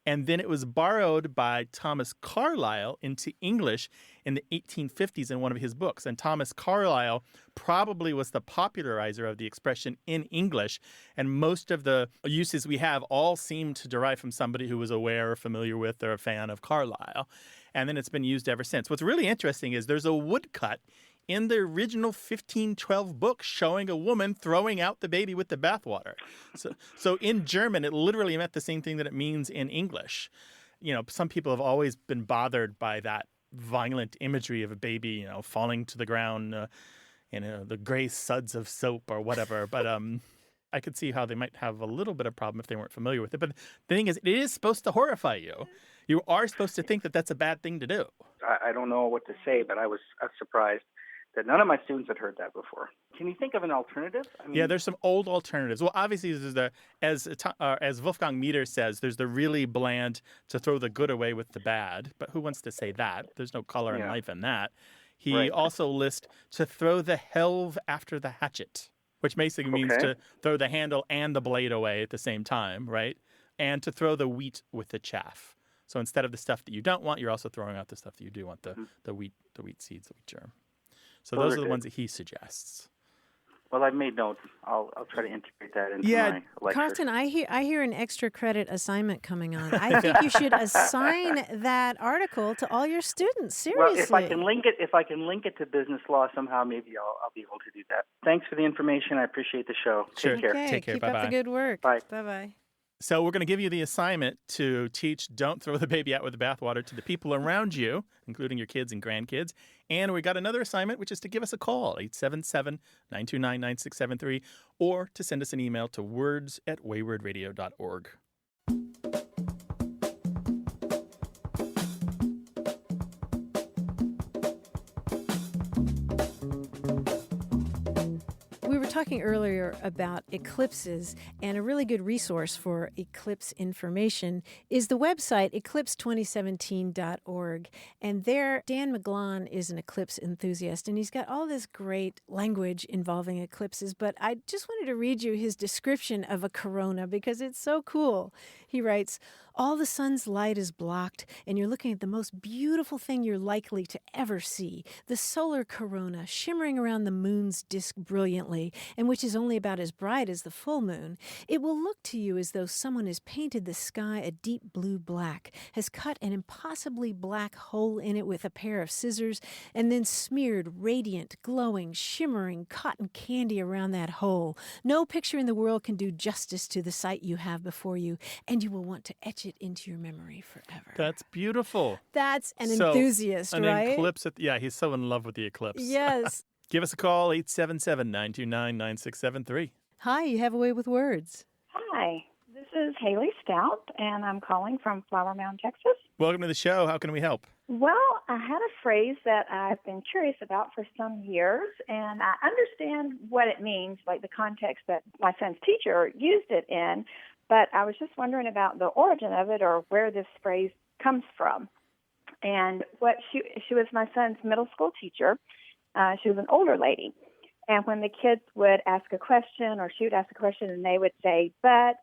And then it was borrowed by Thomas Carlyle into English in the 1850s in one of his books. And Thomas Carlyle probably was the popularizer of the expression in English. And most of the uses we have all seem to derive from somebody who was aware or familiar with or a fan of Carlyle. And then it's been used ever since. What's really interesting is there's a woodcut in the original 1512 book showing a woman throwing out the baby with the bathwater. So in German, it literally meant the same thing that it means in English. You know, some people have always been bothered by that violent imagery of a baby, falling to the ground, the gray suds of soap or whatever. But I could see how they might have a little bit of problem if they weren't familiar with it. But the thing is, it is supposed to horrify you. You are supposed to think that that's a bad thing to do. I don't know what to say, but I was surprised that none of my students had heard that before. Can you think of an alternative? Yeah, there's some old alternatives. Well, obviously, there's as Wolfgang Mieder says, there's the really bland to throw the good away with the bad. But who wants to say that? There's no color in life in that. He also lists to throw the helve after the hatchet, which basically means to throw the handle and the blade away at the same time, right? And to throw the wheat with the chaff. So instead of the stuff that you don't want, you're also throwing out the stuff that you do want, the wheat seeds, the wheat germ. So those are the ones that he suggests. Well, I've made notes. I'll try to integrate that into my lecture. Carlton, I hear an extra credit assignment coming on. I think you should assign that article to all your students. Seriously. Well, if I can link it to business law somehow, maybe I'll be able to do that. Thanks for the information. I appreciate the show. Sure. Take care. Okay, Take care. Keep Bye-bye. up the good work. Bye. Bye-bye. So we're going to give you the assignment to teach Don't Throw the Baby Out with the Bathwater to the people around you, including your kids and grandkids. And we got another assignment, which is to give us a call, 877-929-9673, or to send us an email to words@waywardradio.org. talking earlier about eclipses, and a really good resource for eclipse information is the website eclipse2017.org. And there, Dan McGlon is an eclipse enthusiast, and he's got all this great language involving eclipses. But I just wanted to read you his description of a corona because it's so cool. He writes, "All the sun's light is blocked, and you're looking at the most beautiful thing you're likely to ever see, the solar corona shimmering around the moon's disk brilliantly, and which is only about as bright as the full moon. It will look to you as though someone has painted the sky a deep blue black, has cut an impossibly black hole in it with a pair of scissors, and then smeared radiant, glowing, shimmering cotton candy around that hole. No picture in the world can do justice to the sight you have before you, and you will want to etch it into your memory forever." That's beautiful. That's an enthusiast, an right? Eclipse. Yeah, he's so in love with the eclipse. Yes. Give us a call, 877-929-9673. Hi, you have a way with words. Hi, this is Haley Stout, and I'm calling from Flower Mound, Texas. Welcome to the show. How can we help? Well, I had a phrase that I've been curious about for some years, and I understand what it means, like the context that my son's teacher used it in, but I was just wondering about the origin of it or where this phrase comes from. And what she was my son's middle school teacher. She was an older lady. And when the kids would ask a question or she would ask a question and they would say, but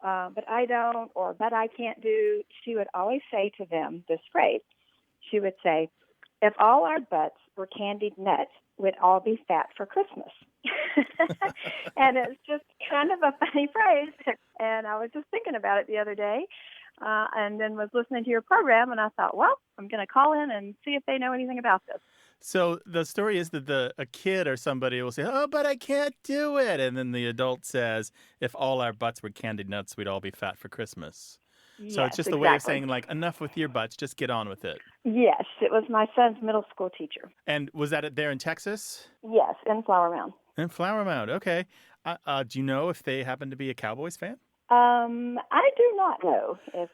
I don't, or but I can't do, she would always say to them this phrase. She would say, "If all our butts were candied nuts, we'd all be fat for Christmas." And it's just kind of a funny phrase. And I was just thinking about it the other day. And then was listening to your program, and I thought, well, I'm going to call in and see if they know anything about this. So the story is that a kid or somebody will say, "Oh, but I can't do it." And then the adult says, "If all our butts were candied nuts, we'd all be fat for Christmas." Yes, So it's just a way of saying, like, enough with your butts, just get on with it. Yes, it was my son's middle school teacher. And was that there in Texas? Yes, in Flower Mound. In Flower Mound, okay. Do you know if they happen to be a Cowboys fan? I do not know if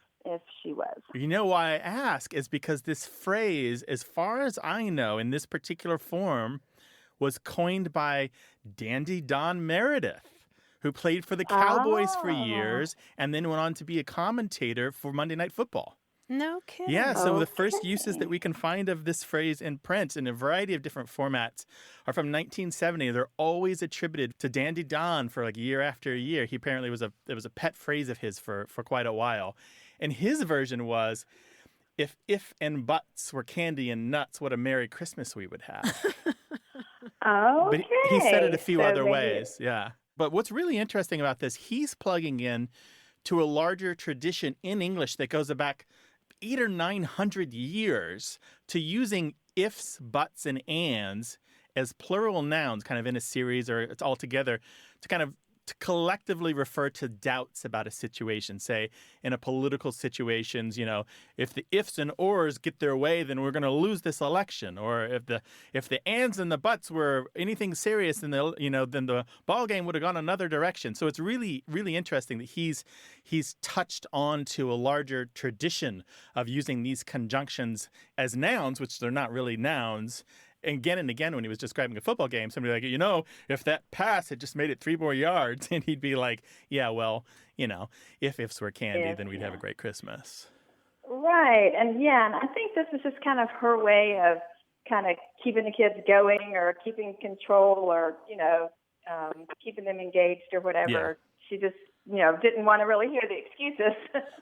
she was. You know why I ask is because this phrase, as far as I know, in this particular form, was coined by Dandy Don Meredith, who played for the Cowboys for years and then went on to be a commentator for Monday Night Football. No kidding. Yeah, so the first uses that we can find of this phrase in print in a variety of different formats are from 1970. They're always attributed to Dandy Don for like year after year. He apparently it was a pet phrase of his for quite a while. And his version was, if and buts were candy and nuts, what a Merry Christmas we would have. Okay. But he said it a few So other maybe ways, yeah. But what's really interesting about this, he's plugging in to a larger tradition in English that goes back 800 or 900 years to using ifs, buts, and ands as plural nouns kind of in a series or it's all together to kind of to collectively refer to doubts about a situation. Say, in a political situations, if the ifs and ors get their way, then we're going to lose this election. Or if the ands and the buts were anything serious, then then the ball game would have gone another direction. So it's really, really interesting that he's touched on to a larger tradition of using these conjunctions as nouns, which they're not really nouns. Again and again, when he was describing a football game, somebody like, if that pass had just made it 3 more yards, and he'd be like, yeah, well, if ifs were candy, then we'd have a great Christmas. Right. And I think this is just kind of her way of kind of keeping the kids going or keeping control or, keeping them engaged or whatever. Yeah. She just, didn't want to really hear the excuses.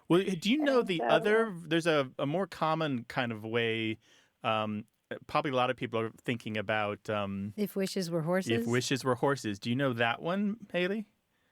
Well, do you know there's a more common kind of way, probably a lot of people are thinking about... if wishes were horses? If wishes were horses. Do you know that one, Haley?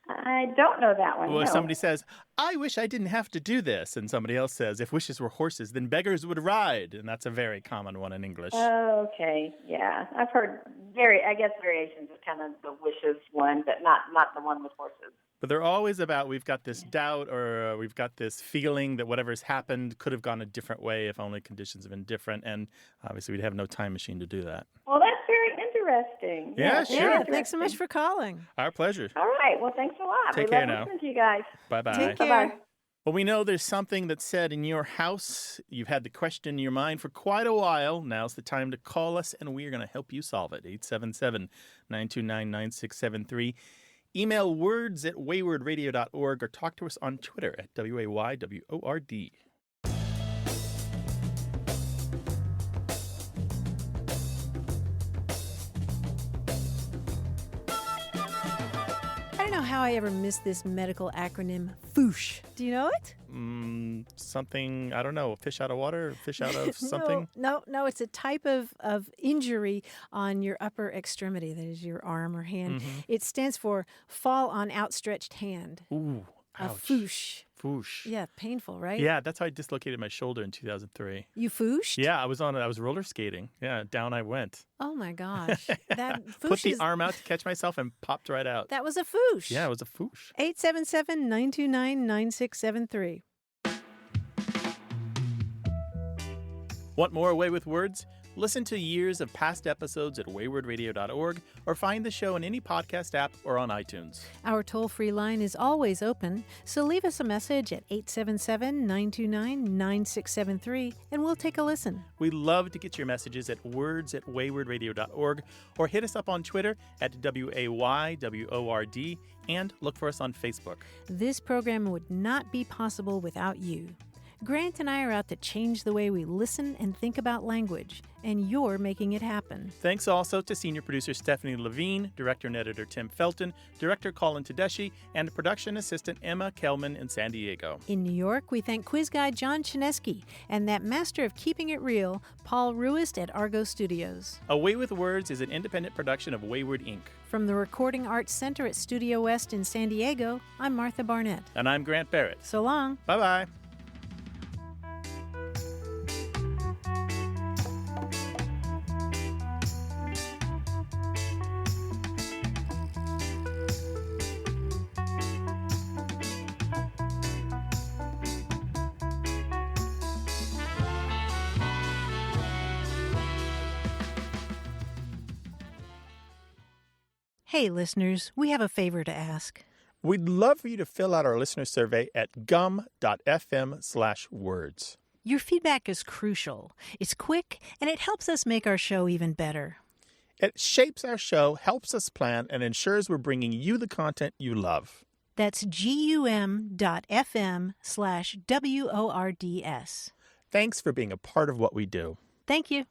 I don't know that one. Well, no. If somebody says, I wish I didn't have to do this, and somebody else says, if wishes were horses, then beggars would ride. And that's a very common one in English. Okay, yeah. I've heard variations of kind of the wishes one, but not the one with horses. But they're always about we've got this doubt or we've got this feeling that whatever's happened could have gone a different way if only conditions have been different. And obviously we'd have no time machine to do that. Well, that's very interesting. Yeah, sure. Yeah, thanks so much for calling. Our pleasure. All right. Well, thanks a lot. Take we care love now. listening to you guys. Bye-bye. Take care. Bye-bye. Well, we know there's something that's said in your house. You've had the question in your mind for quite a while. Now's the time to call us, and we are going to help you solve it. 877-929-9673. Email words@waywardradio.org or talk to us on Twitter at WAYWORD. I don't know how I ever missed this medical acronym, FOOSH. Do you know it? Something, I don't know, fish out of water, fish out of something? No, it's a type of injury on your upper extremity, that is your arm or hand. Mm-hmm. It stands for fall on outstretched hand. Ooh, A ouch. FOOSH. FOOSH. Yeah, painful, right? Yeah, that's how I dislocated my shoulder in 2003. You FOOShed? Yeah, I was roller skating. Yeah, down I went. Oh my gosh. That Put FOOSH the arm out to catch myself and popped right out. That was a FOOSH. Yeah, it was a FOOSH. 877-929-9673. Want more Away with Words? Listen to years of past episodes at waywardradio.org or find the show in any podcast app or on iTunes. Our toll-free line is always open, so leave us a message at 877-929-9673 and we'll take a listen. We love to get your messages at words@waywardradio.org or hit us up on Twitter at WAYWORD and look for us on Facebook. This program would not be possible without you. Grant and I are out to change the way we listen and think about language, and you're making it happen. Thanks also to senior producer Stephanie Levine, director and editor Tim Felton, director Colin Tedeschi, and production assistant Emma Kelman in San Diego. In New York, we thank quiz guy John Chinesky and that master of keeping it real, Paul Ruist at Argo Studios. Away with Words is an independent production of Wayward Inc. From the Recording Arts Center at Studio West in San Diego, I'm Martha Barnett. And I'm Grant Barrett. So long. Bye-bye. Hey, listeners, we have a favor to ask. We'd love for you to fill out our listener survey at gum.fm/words. Your feedback is crucial. It's quick, and it helps us make our show even better. It shapes our show, helps us plan, and ensures we're bringing you the content you love. That's gum.fm/WORDS. Thanks for being a part of what we do. Thank you.